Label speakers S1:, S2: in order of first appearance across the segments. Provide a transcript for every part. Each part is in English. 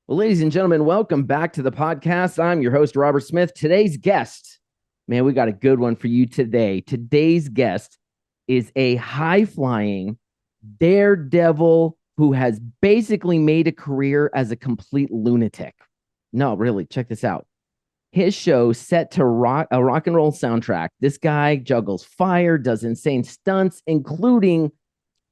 S1: Well, ladies and gentlemen, welcome back to the podcast. I'm your host, Robert Smith. Today's guest, man, we got a good one for you today. Today's guest is a high-flying daredevil who has basically made a career as a complete lunatic. No, really, check this out. His show set to a rock and roll soundtrack. This guy juggles fire, does insane stunts, including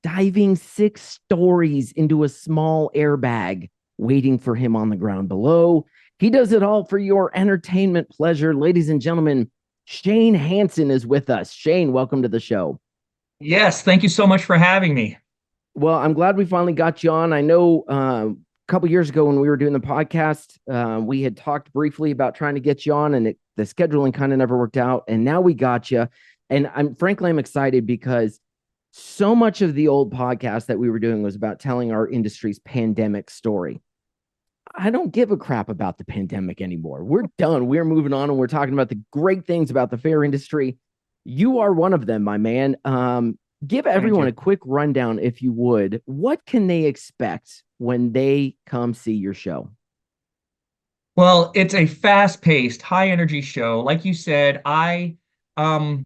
S1: diving 6 stories into a small airbag waiting for him on the ground below. He does it all for your entertainment pleasure. Ladies and gentlemen, Shane Hansen is with us. Shane, welcome to the show.
S2: Yes, thank you so much for having me.
S1: Well, I'm glad we finally got you on. I know a couple years ago when we were doing the podcast, we had talked briefly about trying to get you on, and the scheduling kind of never worked out. And now we got you. And I'm excited because so much of the old podcast that we were doing was about telling our industry's pandemic story. I don't give a crap about the pandemic anymore. We're done. We're moving on, and we're talking about the great things about the fair industry. You are one of them, my man. Give
S2: Thank
S1: everyone a
S2: you.
S1: quick rundown, if you would. What can they expect when they come see your show?
S2: Well, it's a fast-paced, high-energy show. Like you said, um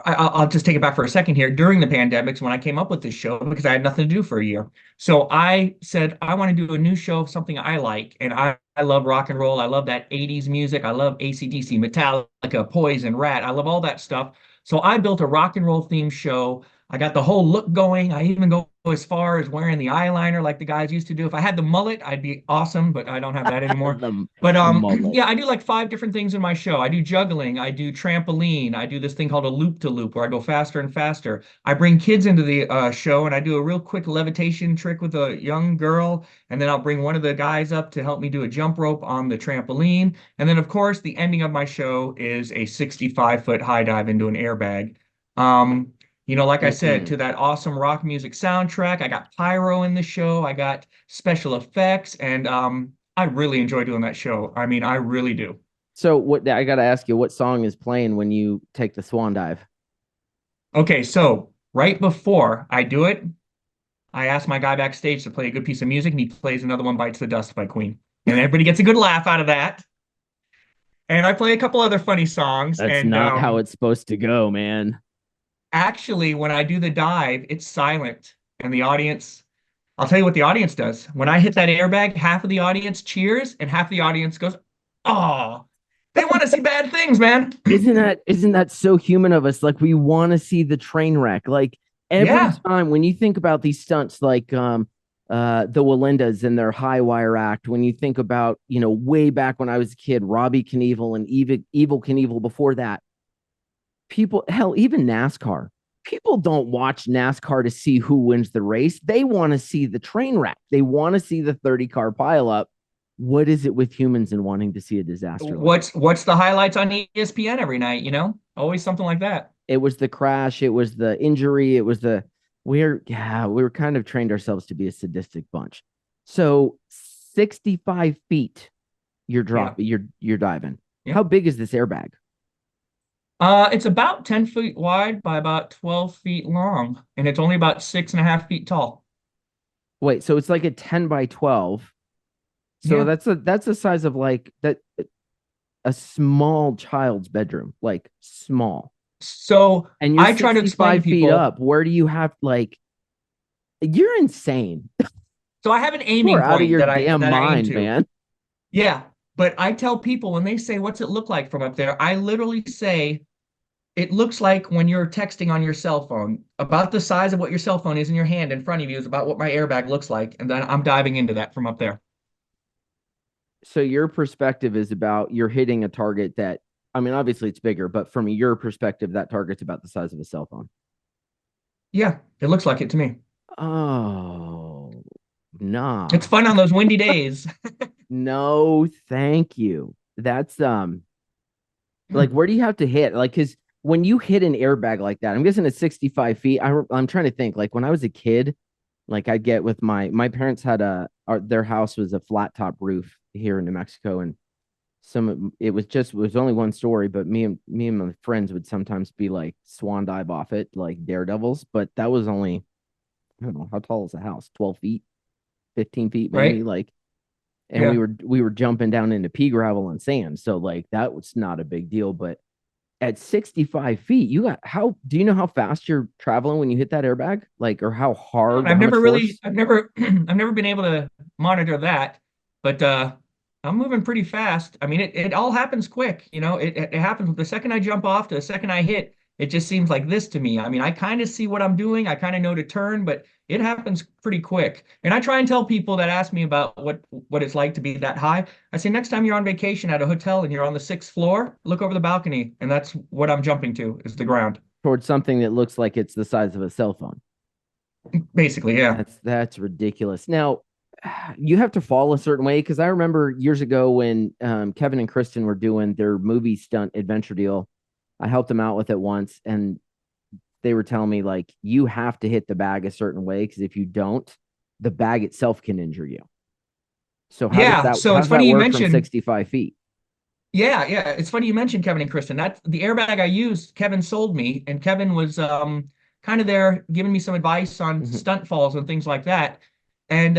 S2: I'll just take it back for a second here. During the pandemics, when I came up with this show, because I had nothing to do for a year, so I said I want to do a new show of something I like, and I love rock and roll. I love that '80s music. I love AC/DC, Metallica, Poison, Rat. I love all that stuff. So I built a rock and roll themed show. I got the whole look going. I even go as far as wearing the eyeliner like the guys used to do. If I had the mullet, I'd be awesome, but I don't have that anymore.
S1: the,
S2: But
S1: the mullet.
S2: yeah, I do like 5 different things in my show. I do juggling, I do trampoline, I do this thing called a loop to loop where I go faster and faster. I bring kids into the show and I do a real quick levitation trick with a young girl, and then I'll bring one of the guys up to help me do a jump rope on the trampoline. And then of course, the ending of my show is a 65-foot high dive into an airbag. Um, like I said, to
S1: Mm-mm.
S2: that awesome rock music soundtrack, I got pyro in the show, I got special effects, and I really enjoy doing that show. I mean, I really do.
S1: So, what I got to ask you, what song is playing when you take the swan dive?
S2: Okay, so right before I do it, I ask my guy backstage to play a good piece of music, and he plays another one, Bites the Dust by Queen. And everybody gets a good laugh out of that. And I play a couple other funny songs.
S1: That's
S2: And
S1: not how it's supposed to go, man.
S2: actually, when I do the dive, it's silent. And the audience, I'll tell you what the audience does. When I hit that airbag, half of the audience cheers, and half the audience goes, "Oh, they want to see bad things, man."
S1: Isn't that so human of us? Like we want to see the train wreck. Like every
S2: Yeah,
S1: time when you think about these stunts, like the Walendas and their high wire act, when you think about, way back when I was a kid, Robbie Knievel and Evil Knievel before that, people, hell, even NASCAR. People don't watch NASCAR to see who wins the race. They want to see the train wreck. They want to see the 30-car pileup. What is it with humans and wanting to see a disaster like
S2: what's the highlights on ESPN every night, you know? Always something like that.
S1: it was the crash, it was the injury, it was the we were kind of trained ourselves to be a sadistic bunch. So 65 feet you're
S2: Yeah.
S1: dropping, you're diving.
S2: Yeah.
S1: How big is this airbag?
S2: It's about 10 feet wide by about 12 feet long, and it's only about 6.5 feet tall.
S1: Wait, so it's like a 10 by 12. So
S2: Yeah.
S1: that's the size of like that a small child's bedroom, like small.
S2: So
S1: And you're
S2: I try to explain to
S1: 65 feet
S2: people.
S1: up. Where do you have like you're insane.
S2: So I have an
S1: You are
S2: aiming
S1: out of
S2: point
S1: your
S2: that
S1: damn
S2: I aim
S1: mind,
S2: to.
S1: man.
S2: Yeah. But I tell people when they say, "What's it look like from up there?" I literally say, it looks like when you're texting on your cell phone, about the size of what your cell phone is in your hand in front of you is about what my airbag looks like. And then I'm diving into that from up there.
S1: So your perspective is about you're hitting a target that, I mean, obviously it's bigger, but from your perspective, that target's about the size of a cell phone.
S2: Yeah, it looks like it to me.
S1: Oh,
S2: It's
S1: nah.
S2: fun on those windy days.
S1: No, thank you. That's like where do you have to hit? Like, cause when you hit an airbag like that, I'm guessing it's 65 feet. I'm trying to think, like when I was a kid, like I'd get with my parents had their house was a flat top roof here in New Mexico, and it was only one story, but me and my friends would sometimes be like swan dive off it like daredevils, but that was only, I don't know, how tall is the house, 12 feet, 15 feet maybe,
S2: Right?
S1: like and
S2: Yeah.
S1: we were jumping down into pea gravel and sand. So like that was not a big deal. But at 65 feet, you got how do you know how fast you're traveling when you hit that airbag? Like, or how hard,
S2: I've
S1: how much
S2: never really,
S1: force?
S2: I've never, I've never been able to monitor that, but I'm moving pretty fast. I mean, it all happens quick, it happens the second I jump off to the second I hit. It just seems like this to me. I mean, I kind of see what I'm doing. I kind of know to turn, but it happens pretty quick. And I try and tell people that ask me about what it's like to be that high. I say, next time you're on vacation at a hotel and you're on the sixth floor, look over the balcony, and that's what I'm jumping to is the ground.
S1: Towards something that looks like it's the size of a cell phone.
S2: Basically, yeah.
S1: That's ridiculous. Now, you have to fall a certain way because I remember years ago when Kevin and Kristen were doing their movie stunt adventure deal. I helped them out with it once, and they were telling me like you have to hit the bag a certain way because if you don't, the bag itself can injure you. So
S2: Yeah. So
S1: how
S2: it's
S1: does that
S2: funny you
S1: work from
S2: mentioned
S1: 65 feet?
S2: Yeah. It's funny you mentioned Kevin and Kristen. That's the airbag I used, Kevin sold me, and Kevin was kind of there giving me some advice on
S1: Mhm.
S2: stunt falls and things like that. And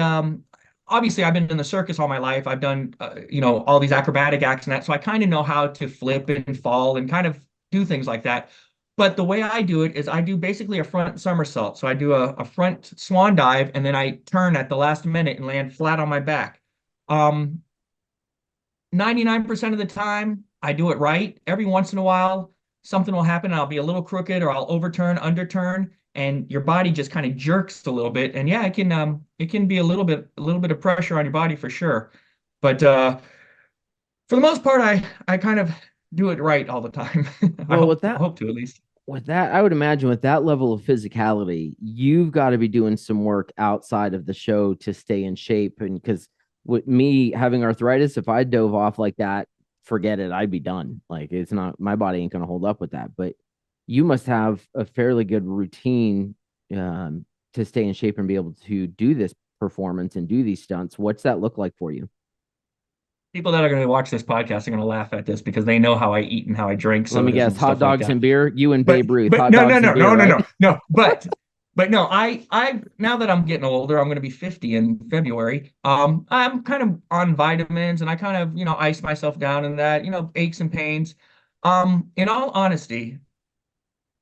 S2: obviously I've been in the circus all my life. I've done all these acrobatic acts and that, so I kind of know how to flip and fall and kind of do things like that. But the way I do it is I do basically a front somersault. So I do a front swan dive and then I turn at the last minute and land flat on my back. Um, 99% of the time, I do it right. Every once in a while, something will happen and I'll be a little crooked or I'll overturn, underturn, and your body just kind of jerks a little bit. And yeah, it can be a little bit of pressure on your body for sure. But for the most part, I kind of do it right all the time. I
S1: Well,
S2: hope hope to at least.
S1: with that, I would imagine with that level of physicality, you've got to be doing some work outside of the show to stay in shape. And because with me having arthritis, if I dove off like that, forget it, I'd be done. Like it's not my body ain't gonna hold up with that. But you must have a fairly good routine to stay in shape and be able to do this performance and do these stunts. What's that look like for you?
S2: People that are going to watch this podcast are going to laugh at this because they know how I eat and how I drink
S1: Let me
S2: sodas
S1: guess,
S2: and
S1: hot
S2: stuff like
S1: dogs
S2: that.
S1: and beer. You and
S2: But
S1: Babe Ruth,
S2: but
S1: hot
S2: no no
S1: dogs and
S2: no
S1: beer,
S2: no no
S1: right?
S2: no no. But no, I now that I'm getting older, I'm going to be 50 in February. I'm kind of on vitamins and I kind of ice myself down in that aches and pains. In all honesty,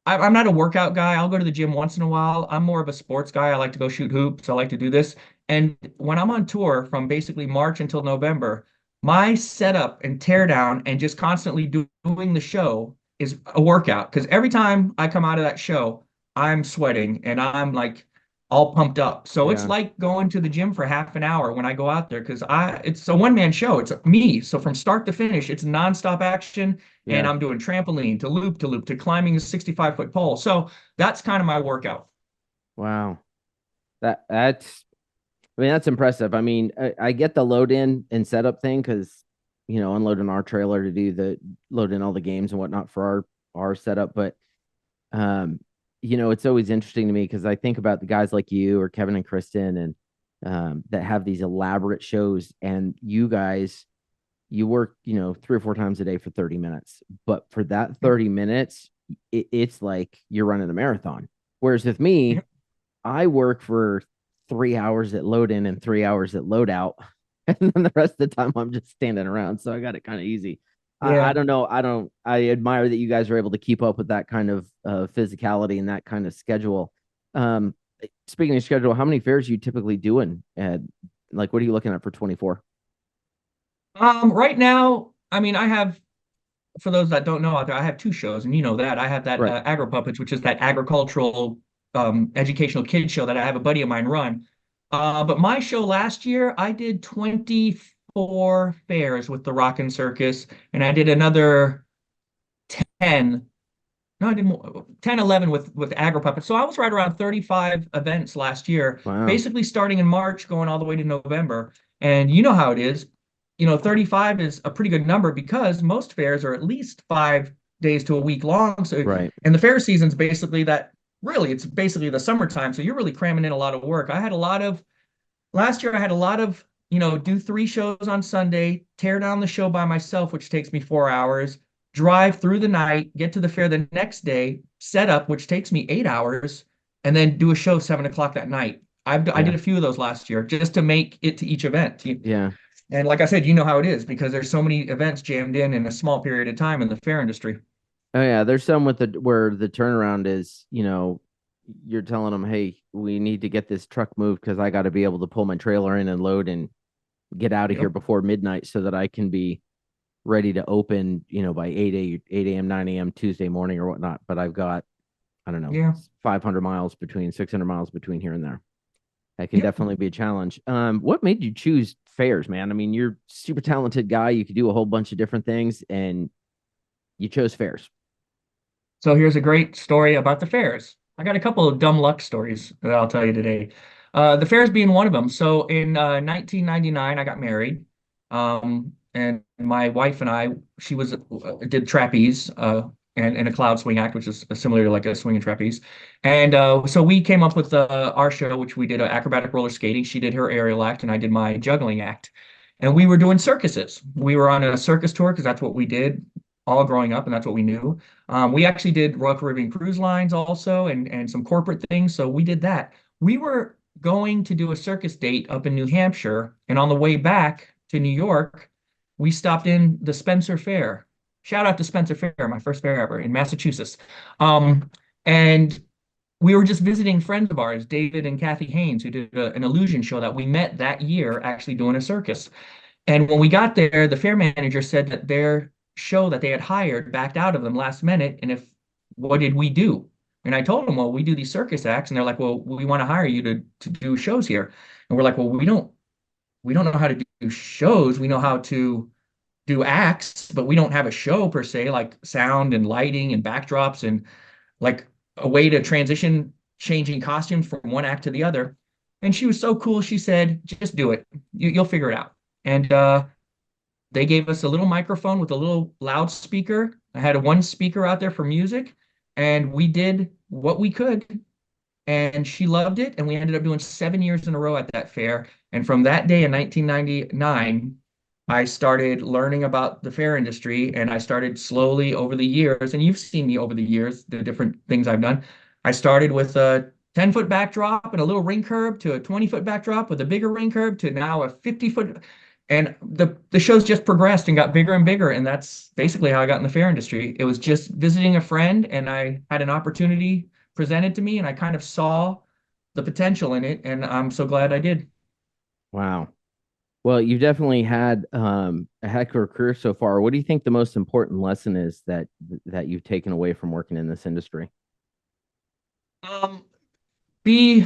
S2: I'm not a workout guy. I'll go to the gym once in a while. I'm more of a sports guy. I like to go shoot hoops. I like to do this. And when I'm on tour from basically March until November, my setup and tear down and just constantly doing the show is a workout. Because every time I come out of that show, I'm sweating and I'm like all pumped up. So it's
S1: Yeah,
S2: like going to the gym for half an hour when I go out there because it's a one-man show. It's me. So from start to finish, it's nonstop action and
S1: yeah.
S2: I'm doing trampoline to loop to climbing a 65-foot pole. So that's kind of my workout.
S1: Wow. That's I mean, that's impressive. I mean, I get the load in and setup thing because, unloading our trailer to do the load in all the games and whatnot for our setup. But, um, it's always interesting to me because I think about the guys like you or Kevin and Kristen and that have these elaborate shows, and you guys, you work, 3 or 4 times a day for 30 minutes. But for that 30 minutes, it's like you're running a marathon. Whereas with me, I work for 3 hours at load in and 3 hours at load out. And then the rest of the time I'm just standing around. So I got it kind of easy. I
S2: Yeah.
S1: don't know. I admire that you guys are able to keep up with that kind of physicality and that kind of schedule. Um, Speaking of schedule, how many fairs are you typically doing? And like, what are you looking at for 24?
S2: Right now, I mean, I have for those that don't know out there, I have two shows, and you know that I have that
S1: Right.
S2: Agri Puppets, which is that agricultural educational kids show that I have a buddy of mine run. But my show last year, I did 24 fairs with the Rock-n-Circus, and I did another 10. No, I did more, 10, 11 with Agri Puppets. So I was right around 35 events last year,
S1: Wow.
S2: basically starting in March, going all the way to November. And you know how it is. 35 is a pretty good number because most fairs are at least 5 days to a week long. So,
S1: Right.
S2: and the fair season's basically that, really, it's basically the summertime. So you're really cramming in a lot of work. Last year, I had a lot of, do 3 shows on Sunday, tear down the show by myself, which takes me 4 hours, drive through the night, get to the fair the next day, set up, which takes me 8 hours, and then do a show 7 o'clock that night. I did
S1: Yeah.
S2: a few of those last year just to make it to each event.
S1: Yeah.
S2: And like I said, you know how it is because there's so many events jammed in a small period of time in the fair industry.
S1: Oh yeah, there's some with the where the turnaround is, you're telling them, hey, we need to get this truck moved because I got to be able to pull my trailer in and load and get out of here
S2: Yep.
S1: before midnight so that I can be ready to open, by 8 a.m., 9 a.m. Tuesday morning or whatnot. But I've got, I don't know,
S2: Yeah.
S1: 500 miles between 600 miles between here and there. That can
S2: Yep.
S1: definitely be a challenge. What made you choose fairs, man? I mean, you're a super talented guy. You could do a whole bunch of different things and you chose fairs.
S2: So here's a great story about the fairs. I got a couple of dumb luck stories that I'll tell you today. The fairs being one of them. So in 1999, I got married, and my wife and I, she was did trapeze and a cloud swing act, which is similar to like a swing and trapeze. And so we came up with our show, which we did acrobatic roller skating. She did her aerial act, and I did my juggling act. And we were doing circuses. We were on a circus tour because that's what we did all growing up, and that's what we knew. We actually did Royal Caribbean Cruise Lines also and some corporate things. So we did that. We were going to do a circus date up in New Hampshire. And on the way back to New York, we stopped in the Spencer Fair. Shout out to Spencer Fair, my first fair ever in Massachusetts. And we were just visiting friends of ours, David and Kathy Haynes, who did an illusion show that we met that year actually doing a circus. And when we got there, the fair manager said that their show that they had hired backed out of them last minute. And if what did we do? And I told them, well, we do these circus acts, and they're like, well, we want to hire you to do shows here. And we're like, well, we don't know how to do shows. We know how to do acts, but we don't have a show per se, like sound and lighting and backdrops and like a way to transition changing costumes from one act to the other. And she was so cool. She said, just do it. You'll figure it out. And they gave us a little microphone with a little loudspeaker. I had a one speaker out there for music, and we did what we could. And she loved it. And we ended up doing 7 years in a row at that fair. And from that day in 1999, I started learning about the fair industry, and I started slowly over the years. And you've seen me over the years, the different things I've done. I started with a 10-foot backdrop and a little ring curb to a 20-foot backdrop with a bigger ring curb to now a 50-foot. And the shows just progressed and got bigger and bigger. And that's basically how I got in the fair industry. It was just visiting a friend, and I had an opportunity presented to me, and I kind of saw the potential in it. And I'm so glad I did.
S1: Wow. Well, you've definitely had a heck of a career so far. What do you think the most important lesson is that you've taken away from working in this industry?
S2: Um, be,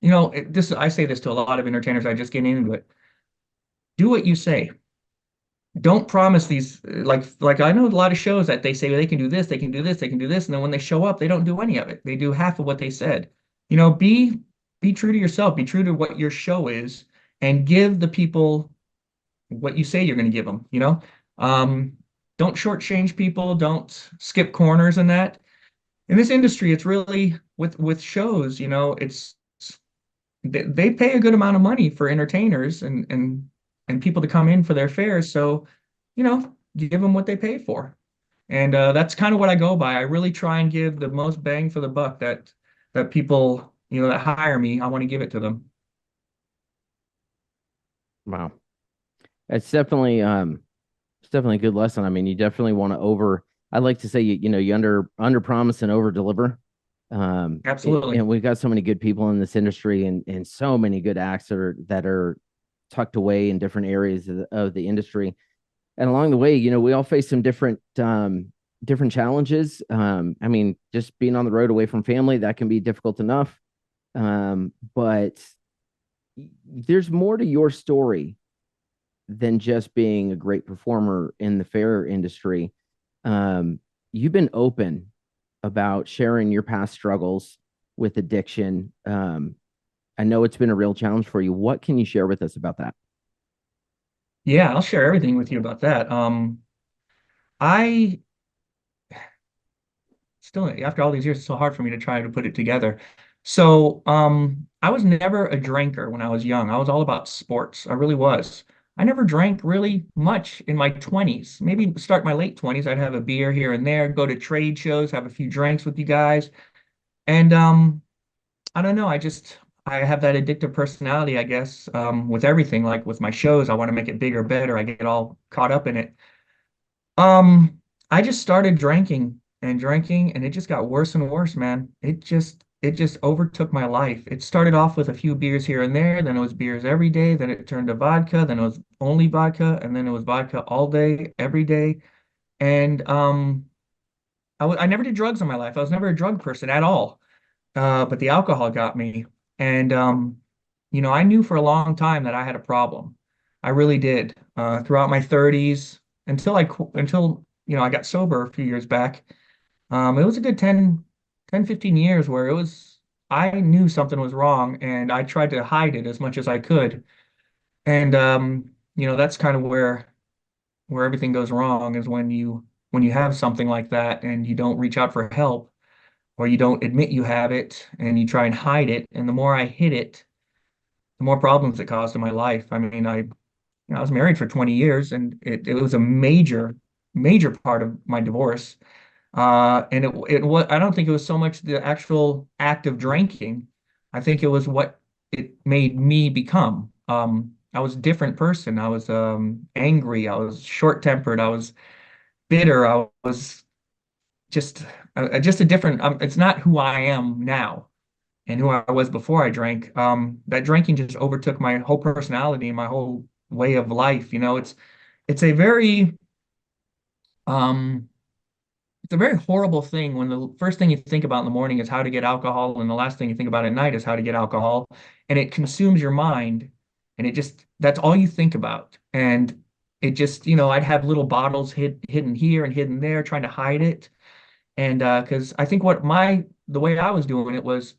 S2: you know, this I say this to a lot of entertainers. I just get into it. Do what you say. Don't promise these like I know a lot of shows that they say they can do this, they can do this, they can do this, and then when they show up, they don't do any of it. They do half of what they said. Be true to yourself, be true to what your show is, and give the people what you say you're going to give them, you know? Um, don't shortchange people, don't skip corners in that. In this industry, it's really with shows, they pay a good amount of money for entertainers and people to come in for their fares. So, give them what they pay for. And that's kind of what I go by. I really try and give the most bang for the buck that people, that hire me, I want to give it to them.
S1: Wow. It's definitely a good lesson. I mean, you definitely want to I like to say you under promise and over deliver.
S2: Absolutely.
S1: And we've got so many good people in this industry and so many good acts that are tucked away in different areas of the industry. And along the way, we all face some different challenges. I mean, just being on the road away from family, that can be difficult enough. But there's more to your story than just being a great performer in the fair industry. You've been open about sharing your past struggles with addiction. I know it's been a real challenge for you. What can you share with us about that?
S2: Yeah, I'll share everything with you about that. I still, after all these years, it's so hard for me to try to put it together. So, I was never a drinker when I was young. I was all about sports. I really was. I never drank really much in my 20s. Maybe start my late 20s, I'd have a beer here and there, go to trade shows, have a few drinks with you guys. And I don't know, I have that addictive personality, I guess, with everything. Like with my shows, I want to make it bigger, better. I get all caught up in it. I just started drinking, and it just got worse and worse, man. It just overtook my life. It started off with a few beers here and there, then it was beers every day, then it turned to vodka, then it was only vodka, and then it was vodka all day, every day. And I never did drugs in my life. I was never a drug person at all. But the alcohol got me. And I knew for a long time that I had a problem. I really did. Throughout my 30s, until I got sober a few years back. It was a good 15 years where I knew something was wrong and I tried to hide it as much as I could. And that's kind of where everything goes wrong is when you have something like that and you don't reach out for help or you don't admit you have it and you try and hide it. And the more I hid it, the more problems it caused in my life. I mean, I was married for 20 years and it was a major, major part of my divorce. And it was, I don't think it was so much the actual act of drinking. I think it was what it made me become. I was a different person. I was angry. I was short-tempered. I was bitter. I was just a different, it's not who I am now and who I was before I drank. That drinking just overtook my whole personality and my whole way of life. It's a very um it's a very horrible thing when the first thing you think about in the morning is how to get alcohol, and the last thing you think about at night is how to get alcohol, and it consumes your mind, and that's all you think about. And it just, I'd have little bottles hidden here and hidden there, trying to hide it. And because I think the way I was doing it was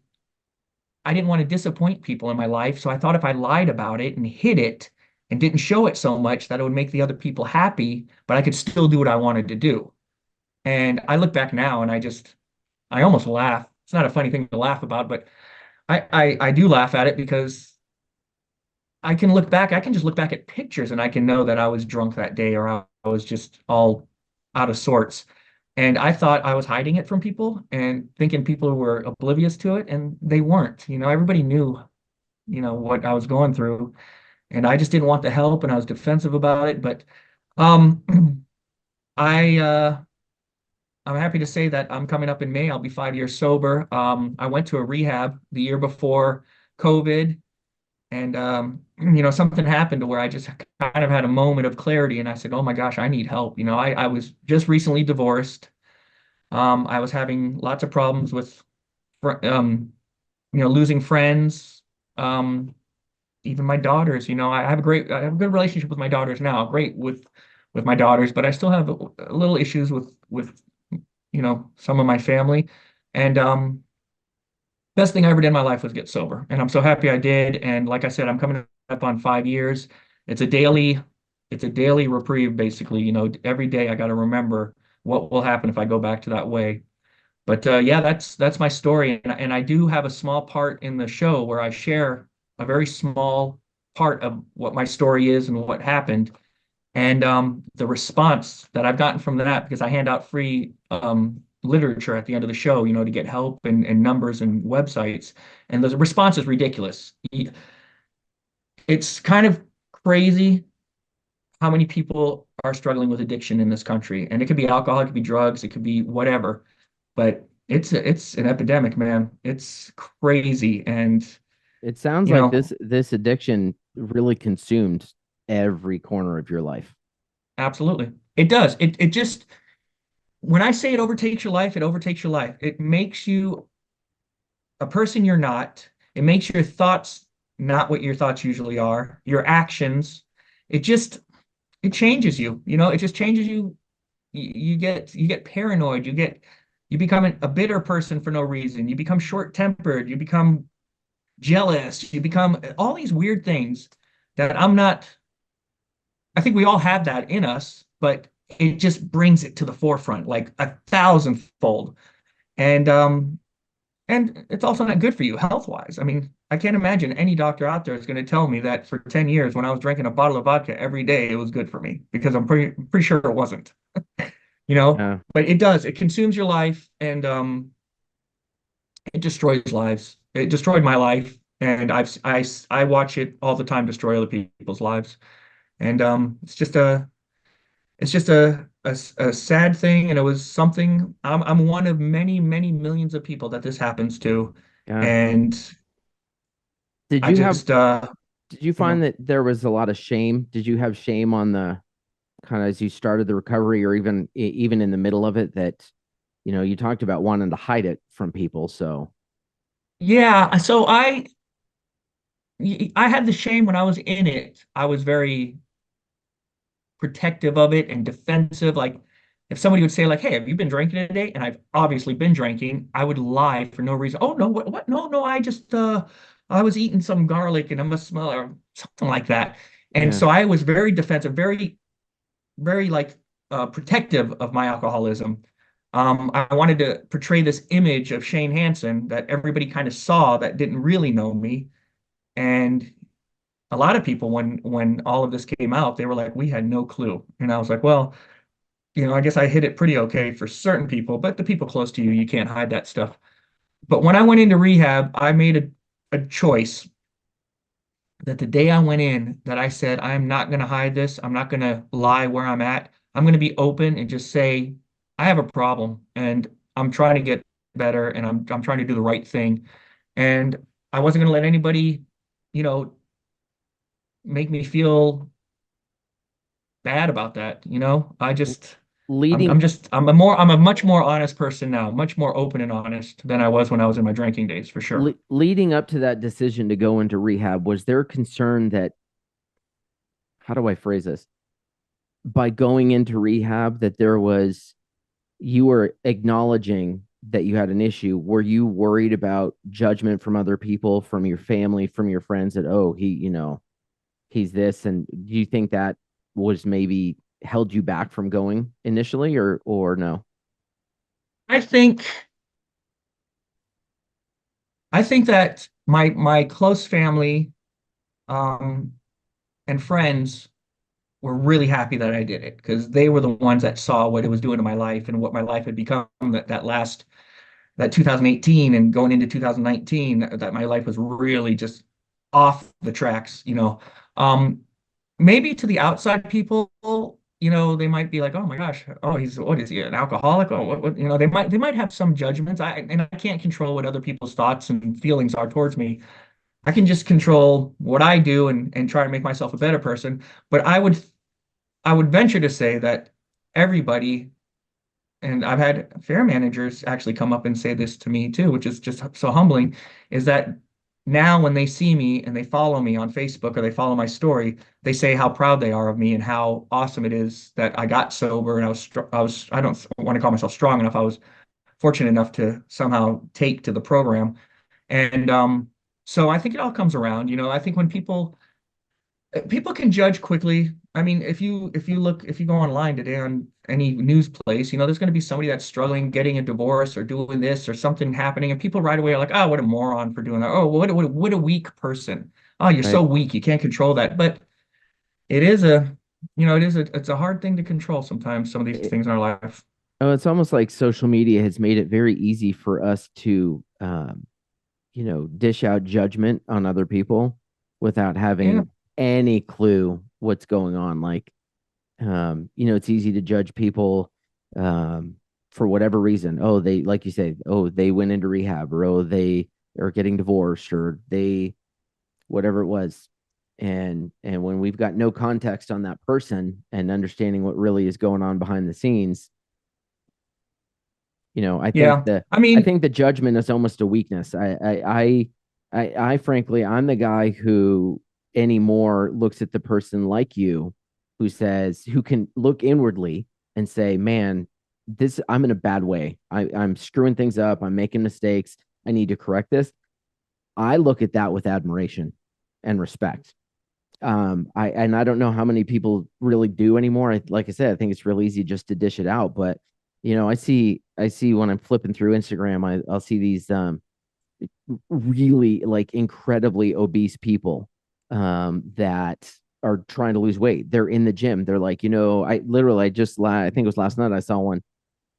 S2: I didn't want to disappoint people in my life. So I thought if I lied about it and hid it and didn't show it so much that it would make the other people happy, but I could still do what I wanted to do. And I look back now and I almost laugh. It's not a funny thing to laugh about, but I do laugh at it because I can just look back at pictures and I can know that I was drunk that day or I was just all out of sorts. And I thought I was hiding it from people and thinking people were oblivious to it, and they weren't. Everybody knew, what I was going through, and I just didn't want the help, and I was defensive about it. But um, I I'm happy to say that I'm coming up in May. I'll be 5 years sober. I went to a rehab the year before COVID, and something happened to where I just kind of had a moment of clarity, and I said, "Oh my gosh, I need help." I was just recently divorced. I was having lots of problems with, losing friends. Um, Even my daughters. I have a good relationship with my daughters now. Great with my daughters, but I still have a little issues with some of my family. And best thing I ever did in my life was get sober, and I'm so happy I did. And like I said, I'm coming up on 5 years. It's a daily, it's a daily reprieve, basically. Every day I got to remember what will happen if I go back to that way. But yeah, that's my story, and I do have a small part in the show where I share a very small part of what my story is and what happened. And the response that I've gotten from that, because I hand out free literature at the end of the show, to get help and numbers and websites, and the response is ridiculous. It's kind of crazy how many people are struggling with addiction in this country, and it could be alcohol, it could be drugs, it could be whatever, but it's an epidemic, man. It's crazy, and
S1: It sounds
S2: you
S1: like
S2: know,
S1: this addiction really consumed every corner of your life.
S2: absolutely, it does. It just when I say it overtakes your life, it overtakes your life. It makes you a person you're not. It makes your thoughts not what your thoughts usually are. Your actions, it just it changes you. It just changes you. You get paranoid. You become a bitter person for no reason. You become short-tempered. You become jealous. You become all these weird things that I'm not. I think we all have that in us, but it just brings it to the forefront like a thousandfold. And it's also not good for you health wise. I mean, I can't imagine any doctor out there is going to tell me that for 10 years when I was drinking a bottle of vodka every day, it was good for me because I'm pretty sure it wasn't,
S1: Yeah.
S2: but it does. It consumes your life, and it destroys lives. It destroyed my life. and I watch it all the time destroy other people's lives. And it's just a sad thing, and it was something. I'm one of many, many millions of people that this happens to,
S1: Yeah.
S2: and
S1: Did
S2: I
S1: you have
S2: just
S1: did you
S2: you
S1: find
S2: know,
S1: that there was a lot of shame? Did you have shame on the kind of as you started the recovery or even in the middle of it that you talked about wanting to hide it from people, so
S2: yeah. So I had the shame when I was in it. I was very protective of it and defensive. Like if somebody would say like, "Hey, have you been drinking today?" and I've obviously been drinking, I would lie for no reason. Oh no, what? No, no, I just I was eating some garlic and I must smell or something like that. And
S1: yeah.
S2: so I was very defensive, very like protective of my alcoholism. I wanted to portray this image of Shane Hansen that everybody kind of saw that didn't really know me. And a lot of people, when all of this came out, they were like, "We had no clue." And I was like, "Well, I guess I hid it pretty okay for certain people, but the people close to you, you can't hide that stuff." But when I went into rehab, I made a choice that the day I went in, that I said, I'm not going to hide this. I'm not going to lie where I'm at. I'm going to be open and just say, I have a problem and I'm trying to get better and I'm trying to do the right thing. And I wasn't going to let anybody, you know, make me feel bad about that.
S1: leading
S2: I'm a much more honest person now, much more open and honest than I was when I was in my drinking days, for sure.
S1: leading up to that decision to go into rehab, was there concern that, how do I phrase this, by going into rehab that there was, you were acknowledging that you had an issue? Were you worried about judgment from other people, from your family, from your friends, that, oh, he's this? And do you think that was maybe held you back from going initially, or no?
S2: I think I think that my close family um, and friends were really happy that I did it because they were the ones that saw what it was doing to my life and what my life had become that 2018 and going into 2019, that my life was really just off the tracks. Um, Maybe to the outside people, they might be like, "Oh my gosh, oh, what is he, an alcoholic?" Oh, what, they might have some judgments. I can't control what other people's thoughts and feelings are towards me. I can just control what I do and try to make myself a better person. But I would venture to say that everybody, and I've had fair managers actually come up and say this to me too, which is just so humbling, is that now when they see me and they follow me on Facebook or they follow my story, they say how proud they are of me and how awesome it is that I got sober and I don't want to call myself strong enough. I was fortunate enough to somehow take to the program. And so I think it all comes around. I think when people can judge quickly. I mean, if you go online today on any news place, there's going to be somebody that's struggling, getting a divorce or doing this or something happening, and people right away are like, "Oh, what a moron for doing that. Oh, what a weak person. Oh, you're so
S1: Right.
S2: weak. You can't control that." But it is it's a hard thing to control sometimes, some of these
S1: It,
S2: things in our life.
S1: oh, it's almost like social media has made it very easy for us to, dish out judgment on other people without
S2: Yeah.
S1: having any clue what's going on. Like, it's easy to judge people um, for whatever reason. Oh, they, like you say, oh, they went into rehab, or oh, they are getting divorced, or they, whatever it was. And when we've got no context on that person and understanding what really is going on behind the scenes, I think
S2: Yeah.
S1: the
S2: I
S1: I
S2: mean,
S1: think the judgment is almost a weakness. I frankly, I'm the guy who anymore looks at the person like you, who can look inwardly and say, man, this, I'm in a bad way. I'm screwing things up. I'm making mistakes. I need to correct this. I look at that with admiration and respect. I don't know how many people really do anymore. Like I said, I think it's real easy just to dish it out. But I see when I'm flipping through Instagram, I'll see these really like incredibly obese people that are trying to lose weight. They're in the gym. They're like, I think it was last night I saw one.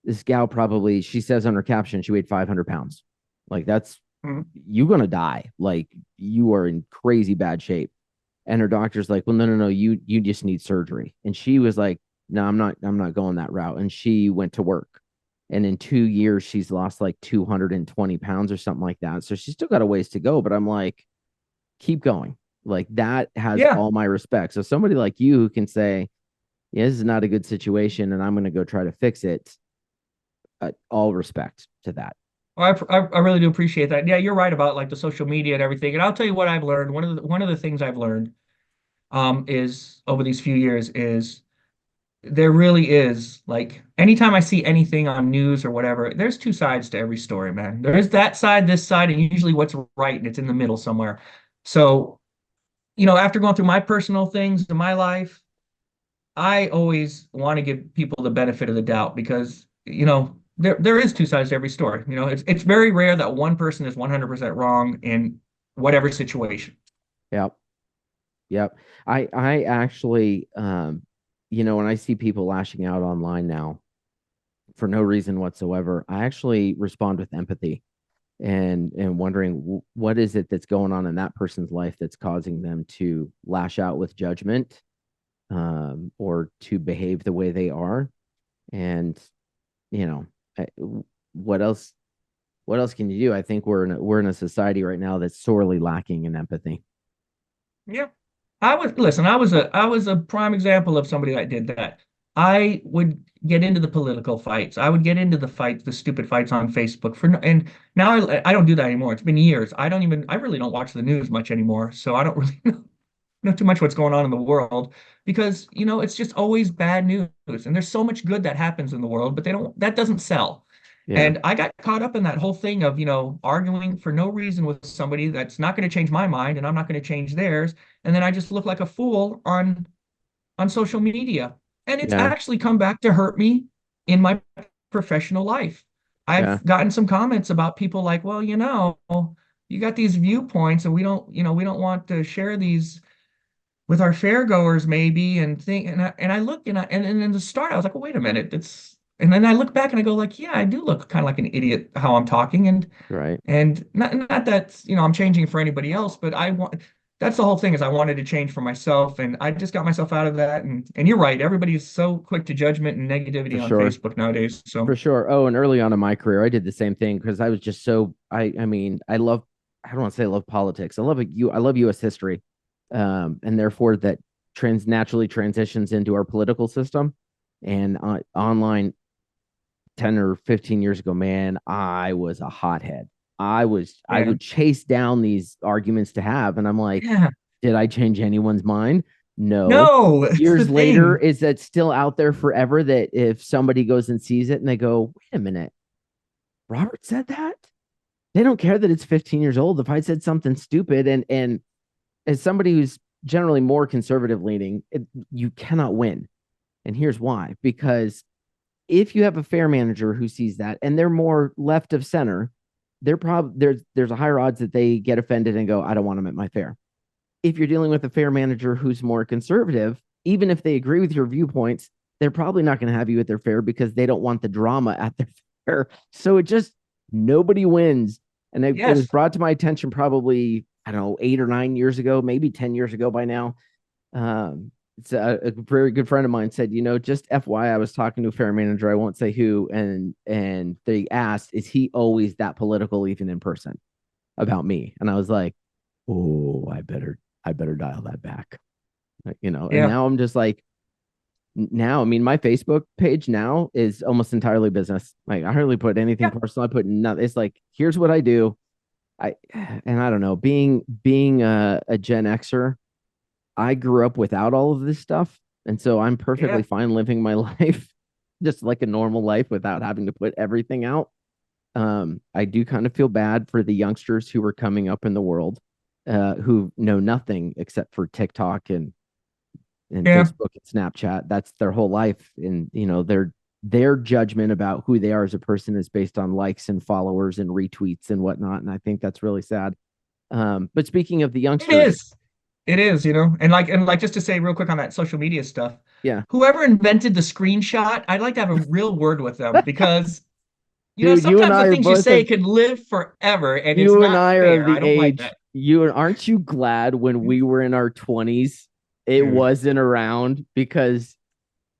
S1: This gal, probably, she says on her caption, she weighed 500 pounds. Like, that's
S2: Mhm.
S1: you're gonna die. Like you are in crazy bad shape. And her doctor's like, well, no, no, no, you just need surgery. And she was like, no, I'm not going that route. And she went to work. And in 2 years, she's lost like 220 pounds or something like that. So she's still got a ways to go. But I'm like, keep going. Like that has
S2: Yeah.
S1: all my respect. So somebody like you who can say, yeah, this is not a good situation and I'm going to go try to fix it. All respect to that.
S2: Well, I really do appreciate that. Yeah, you're right about like the social media and everything. And I'll tell you what I've learned. One of the things I've learned is over these few years is there really is like anytime I see anything on news or whatever, there's two sides to every story, man. There's that side, this side, and usually what's right, and it's in the middle somewhere. So, after going through my personal things in my life, I always want to give people the benefit of the doubt because, there is two sides to every story. It's very rare that one person is 100% wrong in whatever situation.
S1: Yep. Yep. I actually when I see people lashing out online now for no reason whatsoever, I actually respond with empathy and wondering what is it that's going on in that person's life that's causing them to lash out with judgment or to behave the way they are. And you know, what else? What else can you do? I think we're in a society right now that's sorely lacking in empathy.
S2: Yeah. I was a prime example of somebody that did that. I would get into the political fights. I would get into the stupid fights on Facebook and now I don't do that anymore. It's been years. I really don't watch the news much anymore. So I don't really know too much what's going on in the world because, it's just always bad news. And there's so much good that happens in the world, but that doesn't sell.
S1: Yeah,
S2: And I got caught up in that whole thing of, arguing for no reason with somebody that's not going to change my mind and I'm not going to change theirs. And then I just look like a fool on social media. And it's
S1: yeah,
S2: actually come back to hurt me in my professional life.
S1: yeah,
S2: I've gotten some comments about people like, well, you got these viewpoints and we don't want to share these with our fairgoers maybe and I look and in the start I was like, well, wait a minute, and then I look back and I go like, yeah, I do look kind of like an idiot how I'm talking
S1: right.
S2: and not that I'm changing for anybody else, but that's the whole thing is I wanted to change for myself and I just got myself out of that and you're right, everybody is so quick to judgment and
S1: For
S2: negativity on
S1: sure.
S2: Facebook nowadays.
S1: For
S2: So
S1: sure. Oh, and early on in my career, I did the same thing because I was just so I mean, I don't want to say I love politics. I love US history. And therefore that naturally transitions into our political system. And online 10 or 15 years ago, man, I was a hothead. I
S2: yeah.
S1: would chase down these arguments to have, and I'm like,
S2: Yeah.
S1: did I change anyone's mind? No.
S2: No, it's the
S1: Years later,
S2: thing.
S1: is that still out there forever that if somebody goes and sees it and they go, wait a minute, Robert said that? They don't care that it's 15 years old. If I said something stupid and as somebody who's generally more conservative leaning, you cannot win. And here's why. Because if you have a fair manager who sees that and they're more left of center, there's a higher odds that they get offended and go, I don't want them at my fair. If you're dealing with a fair manager who's more conservative, even if they agree with your viewpoints, they're probably not going to have you at their fair because they don't want the drama at their fair. So it just nobody wins. And it was
S2: Yes.
S1: brought to my attention probably, I don't know, 8 or 9 years ago, maybe 10 years ago by now. It's a very good friend of mine said, just FYI, I was talking to a fair manager. I won't say who, and they asked, is he always that political even in person about me? And I was like, oh, I better dial that back. And
S2: Yeah.
S1: now I'm just like, now, I mean, my Facebook page now is almost entirely business. Like I hardly put anything
S2: Yeah.
S1: personal. I put nothing. It's like, here's what I do. And I don't know, being a Gen Xer, I grew up without all of this stuff. And so I'm perfectly
S2: Yeah.
S1: fine living my life just like a normal life without having to put everything out. I do kind of feel bad for the youngsters who are coming up in the world, who know nothing except for TikTok and
S2: Yeah.
S1: Facebook and Snapchat. That's their whole life. And, their judgment about who they are as a person is based on likes and followers and retweets and whatnot. And I think that's really sad. But speaking of the
S2: It
S1: youngsters,
S2: is. It is, and like just to say real quick on that social media stuff,
S1: yeah,
S2: whoever invented the screenshot, I'd like to have a real word with them because
S1: Dude, you and
S2: sometimes
S1: I
S2: the
S1: are
S2: things you
S1: both
S2: say
S1: of
S2: can live forever, and it's
S1: you and
S2: not
S1: I are of
S2: fair. I
S1: the
S2: don't like
S1: age.
S2: that.
S1: You aren't you glad when we were in our 20s it
S2: Dude,
S1: wasn't around because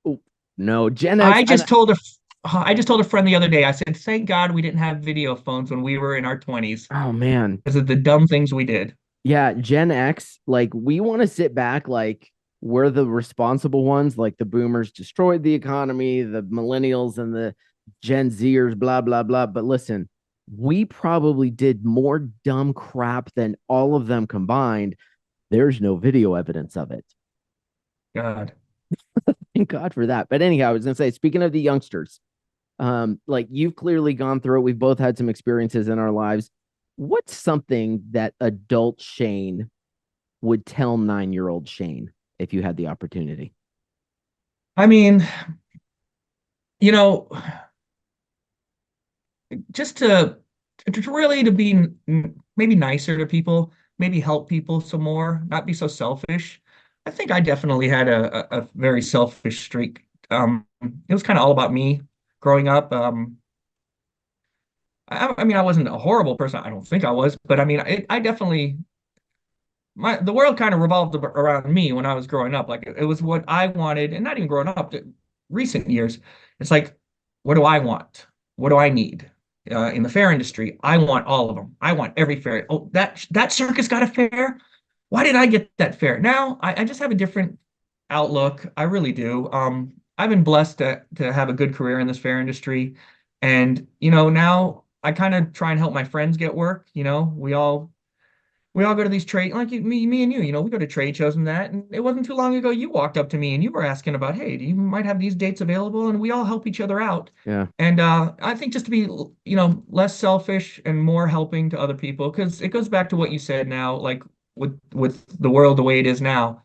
S1: oh, no, Gen X
S2: I
S1: and
S2: just told a I just told a friend the other day, I said, thank God we didn't have video phones when we were in our 20s
S1: oh man.
S2: because of the dumb things we did.
S1: Yeah, Gen X, like we want to sit back like we're the responsible ones, like the boomers destroyed the economy, the millennials and the Gen Zers, blah, blah, blah. But listen, we probably did more dumb crap than all of them combined. There's no video evidence of it.
S2: God.
S1: Thank God for that. But anyhow, I was gonna say, speaking of the youngsters, like you've clearly gone through it. We've both had some experiences in our lives. What's something that adult Shane would tell 9-year-old Shane if you had the opportunity?
S2: I mean, you know, just to really to be maybe nicer to people, maybe help people some more, not be so selfish. I think I definitely had a very selfish streak. It was kind of all about me growing up. I mean, I wasn't a horrible person. I don't think I was, but I mean, I definitely the world kind of revolved around me when I was growing up. Like it was what I wanted, and not even growing up, recent years. It's like, what do I want? What do I need? In the fair industry, I want all of them. I want every fair. Oh, that circus got a fair. Why did I get that fair? Now I just have a different outlook. I really do. I've been blessed to have a good career in this fair industry, and now I kind of try and help my friends get work. We all go to these trade like me and you, we go to trade shows and that. And it wasn't too long ago you walked up to me and you were asking about, hey, do you might have these dates available? And we all help each other out.
S1: Yeah.
S2: And I think just to be, less selfish and more helping to other people, because it goes back to what you said now, like with the world the way it is now.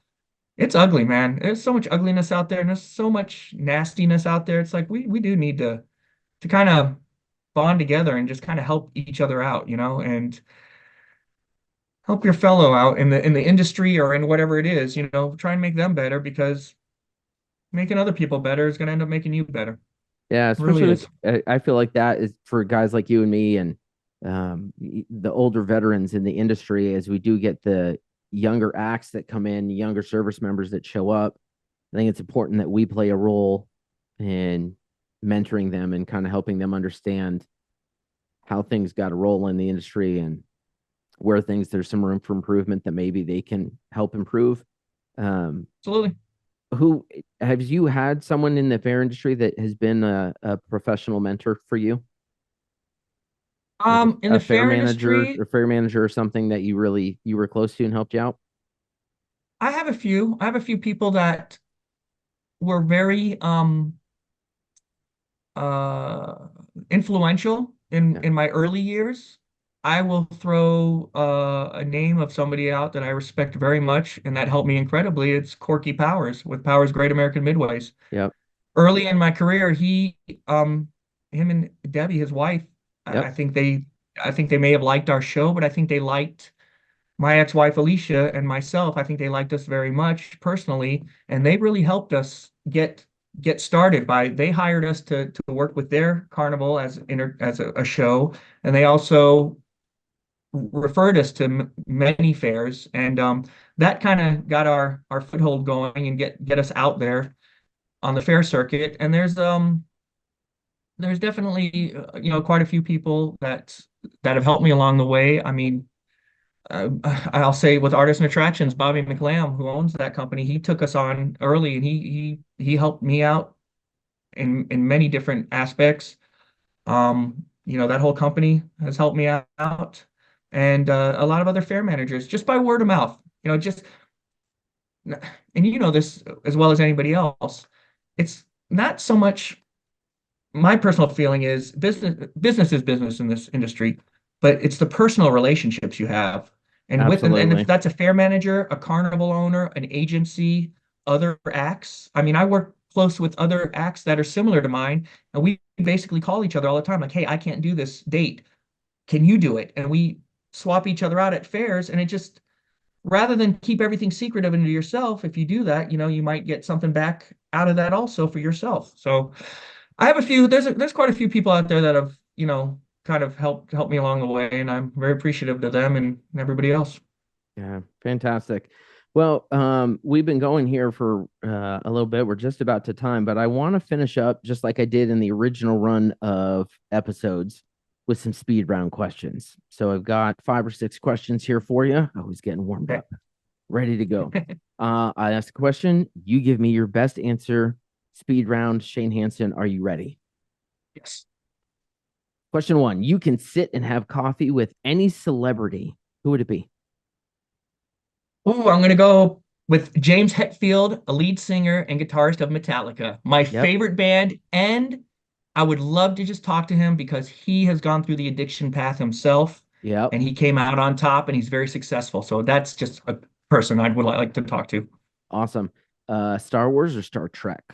S2: It's ugly, man. There's so much ugliness out there and there's so much nastiness out there. It's like we do need to kind of bond together and just kind of help each other out, and help your fellow out in the industry or in whatever it is, try and make them better because making other people better is going to end up making you better. It
S1: Yeah,
S2: really
S1: especially with
S2: is.
S1: I feel like that is for guys like you and me and the older veterans in the industry as we do get the younger acts that come in, younger service members that show up. I think it's important that we play a role in mentoring them and kind of helping them understand how things got to roll in the industry and where things there's some room for improvement that maybe they can help improve. Um,
S2: Absolutely.
S1: who have you had someone in the fair industry that has been a professional mentor for you? Like
S2: In
S1: a
S2: the
S1: fair
S2: fair
S1: manager
S2: industry,
S1: or fair manager or something that you were close to and helped you out?
S2: I have a few people that were very uh influential in
S1: Yeah.
S2: in my early years. I will throw a name of somebody out that I respect very much, and that helped me incredibly. It's Corky Powers with Powers Great American Midways.
S1: Yep.
S2: Early in my career, him and Debbie, his wife, I,
S1: Yep.
S2: I think they may have liked our show, but I think they liked my ex-wife Alicia and myself. I think they liked us very much personally, and they really helped us get started by they hired us to work with their carnival as a show, and they also referred us to many fairs, and that kind of got our foothold going and get us out there on the fair circuit. And there's definitely quite a few people that have helped me along the way. I mean, I'll say with Artists and Attractions, Bobby McLam, who owns that company, he took us on early and he helped me out in many different aspects. That whole company has helped me out, and a lot of other fair managers just by word of mouth. Just and you know this as well as anybody else. It's not so much my personal feeling is business is business in this industry, but it's the personal relationships you have. And if
S1: Absolutely.
S2: that's a fair manager, a carnival owner, an agency, other acts. I mean, I work close with other acts that are similar to mine, and we basically call each other all the time, like, hey, I can't do this date. Can you do it? And we swap each other out at fairs, and it just rather than keep everything secretive into yourself, if you do that, you might get something back out of that also for yourself. So I have a few. There's quite a few people out there that have kind of helped me along the way, and I'm very appreciative to them and everybody else.
S1: Yeah, fantastic. Well, we've been going here for a little bit. We're just about to time, but I want to finish up just like I did in the original run of episodes with some speed round questions. So I've got 5 or 6 questions here for you. Oh, he's getting warmed
S2: Okay.
S1: up, ready to go. I ask a question. You give me your best answer. Speed round. Shane Hansen, are you ready?
S2: Yes.
S1: Question one. You can sit and have coffee with any celebrity. Who would it be?
S2: Ooh, I'm gonna go with James Hetfield, a lead singer and guitarist of Metallica, my
S1: Yep.
S2: favorite band, and I would love to just talk to him because he has gone through the addiction path himself,
S1: Yep.
S2: and he came out on top, and he's very successful. So that's just a person I would like to talk to.
S1: Awesome. Star Wars or Star Trek?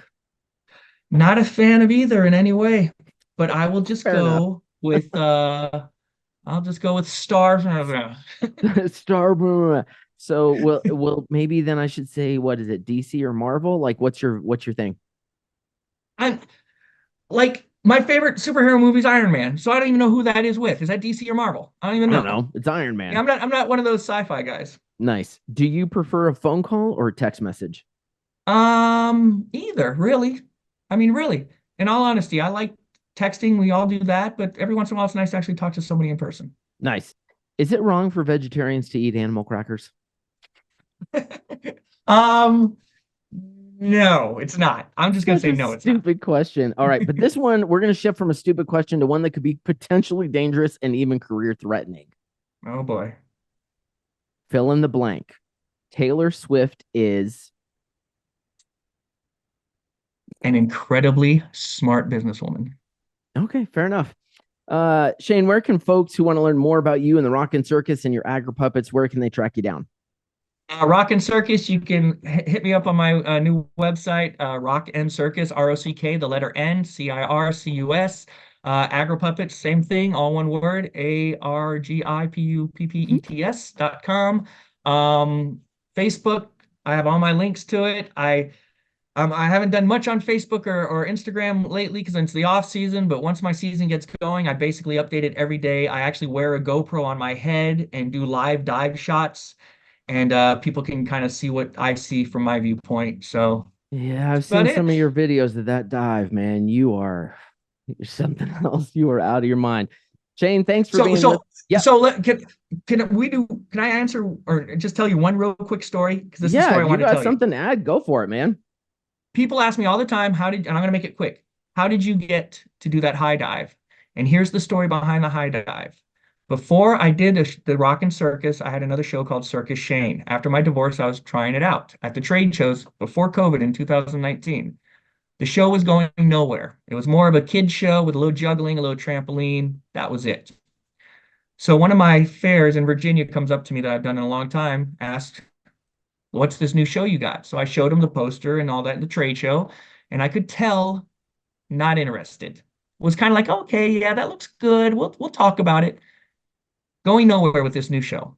S2: Not a fan of either in any way, but I will just
S1: Fair enough.
S2: go with I'll just go with stars.
S1: Star Wars. So, well, maybe then I should say, what is it, DC or Marvel? Like, what's your thing?
S2: I'm like my favorite superhero movie is Iron Man, so I don't even know who that is with. Is that DC or Marvel? I don't even
S1: I don't
S2: know.
S1: know. It's Iron
S2: Yeah,
S1: Man.
S2: I'm not one of those sci-fi guys.
S1: Nice. Do you prefer a phone call or a text message?
S2: Either, really. I mean, really. In all honesty, I like texting. We all do that, but every once in a while it's nice to actually talk to somebody in person.
S1: Nice. Is it wrong for vegetarians to eat animal crackers?
S2: Um, no, it's not. I'm just gonna
S1: Such
S2: say
S1: a
S2: no, it's not.
S1: stupid question. All right, but this one we're going to shift from a stupid question to one that could be potentially dangerous and even career threatening.
S2: Oh boy.
S1: Fill in the blank. Taylor Swift is
S2: An incredibly smart businesswoman.
S1: okay. Fair enough. Shane, where can folks who want to learn more about you and the Rock-n-Circus and your agri puppets, where can they track you down?
S2: Rock-n-Circus, you can hit me up on my new website, Rock-n-Circus, ROCK, the letter N, CIRCUS. Agripuppets, same thing, all one word, ARGIPUPPETS.com. Facebook, I have all my links to it. I haven't done much on Facebook or Instagram lately because it's the off season, but once my season gets going, I basically update it every day. I actually wear a GoPro on my head and do live dive shots, and people can kind of see what I see from my viewpoint. So
S1: Yeah,
S2: that's
S1: I've
S2: about
S1: seen some
S2: it.
S1: of your videos of that dive, man. You're something else. You are out of your mind. Shane, thanks for
S2: So
S1: being with.
S2: so
S1: Yep.
S2: so can I answer or just tell you one real quick story? Because this is the
S1: Yeah,
S2: story
S1: if
S2: I
S1: you
S2: want to
S1: got
S2: tell you.
S1: something to add, go for it, man.
S2: People ask me all the time, and I'm going to make it quick. How did you get to do that high dive? And here's the story behind the high dive. Before I did the Rock-n-Circus, I had another show called Circus Shane. After my divorce, I was trying it out at the trade shows before COVID in 2019. The show was going nowhere. It was more of a kid show with a little juggling, a little trampoline. That was it. So one of my fairs in Virginia comes up to me that I've done in a long time, asks, what's this new show you got? So I showed him the poster and all that in the trade show, and I could tell not interested. Was kind of like, okay, yeah, that looks good. We'll talk about it. Going nowhere with this new show.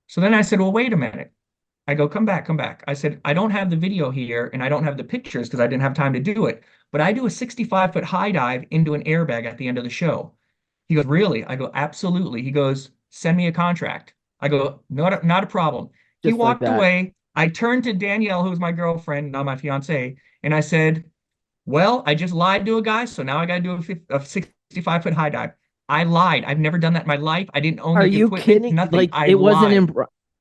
S2: So then I said, well, wait a minute. I go, come back, come back. I said, I don't have the video here and I don't have the pictures because I didn't have time to do it. But I do a 65-foot high dive into an airbag at the end of the show. He goes, really? I go, absolutely. He goes, send me a contract. I go, not a problem. He
S1: Just like
S2: walked
S1: that.
S2: away. I turned to Danielle, who's my girlfriend, not my fiance, and I said, well, I just lied to a guy, so now I got to do a 65-foot high dive. I lied. I've never done that in my life. I didn't own
S1: Are
S2: the
S1: you
S2: equipment,
S1: kidding?
S2: nothing.
S1: Like
S2: I lied.
S1: it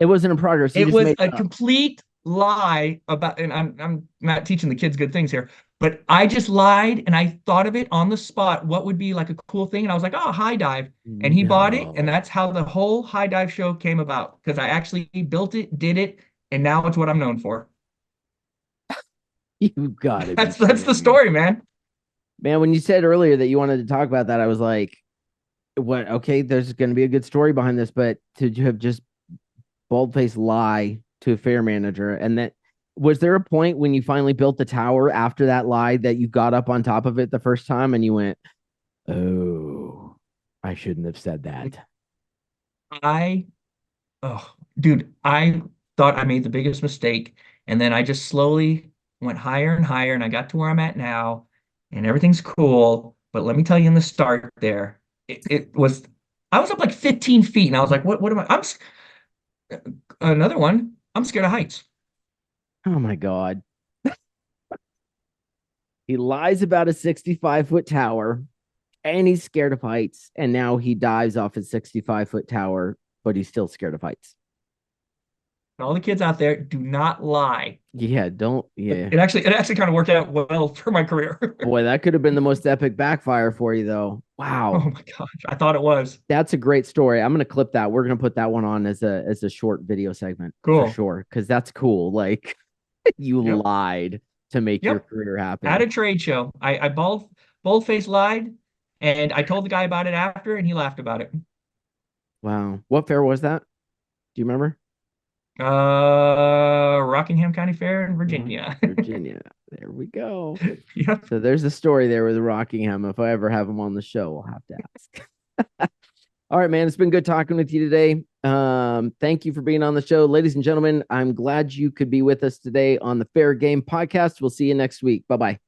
S1: wasn't in progress. You
S2: It
S1: just
S2: was
S1: made
S2: a
S1: it up.
S2: complete lie about, and I'm not teaching the kids good things here, but I just lied and I thought of it on the spot. What would be like a cool thing? And I was like, oh, high dive. And he bought it. And
S1: No.
S2: that's how the whole high dive show came about because I actually built it, did it, and now it's what I'm known for.
S1: You gotta be
S2: That's the
S1: kidding me.
S2: story, man.
S1: Man, when you said earlier that you wanted to talk about that, I was like, what? Okay, there's going to be a good story behind this, but to have just bald-faced lie to a fair manager, and that was there a point when you finally built the tower after that lie that you got up on top of it the first time and you went, oh, I shouldn't have said that.
S2: I, oh, dude, I thought I made the biggest mistake. And then I just slowly went higher and higher, and I got to where I'm at now, and everything's cool. But let me tell you in the start there, it was I was up like 15 feet and I was like, what am I? Another one. I'm scared of heights.
S1: Oh my God. He lies about a 65-foot tower and he's scared of heights. And now he dives off a 65-foot tower, but he's still scared of heights.
S2: All the kids out there, do not lie.
S1: Yeah, don't. Yeah.
S2: It actually kind of worked out well for my career.
S1: Boy, that could have been the most epic backfire for you, though.
S2: Oh
S1: Wow.
S2: my gosh, I thought it was.
S1: That's a great story. I'm gonna clip that. We're gonna put that one on as a short video segment for
S2: Cool.
S1: sure. Cause that's cool. Like you
S2: Yep.
S1: lied to make your
S2: Yep.
S1: career
S2: At
S1: happen.
S2: a trade show. I bold-faced lied, and I told the guy about it after, and he laughed about it.
S1: Wow. What fair was that? Do you remember?
S2: Rockingham County Fair in
S1: West
S2: Virginia.
S1: Virginia. There we go.
S2: Yep.
S1: So there's a story there with Rockingham. If I ever have him on the show, we'll have to ask. All right, man. It's been good talking with you today. Thank you for being on the show. Ladies and gentlemen, I'm glad you could be with us today on the Fair Game Podcast. We'll see you next week. Bye-bye.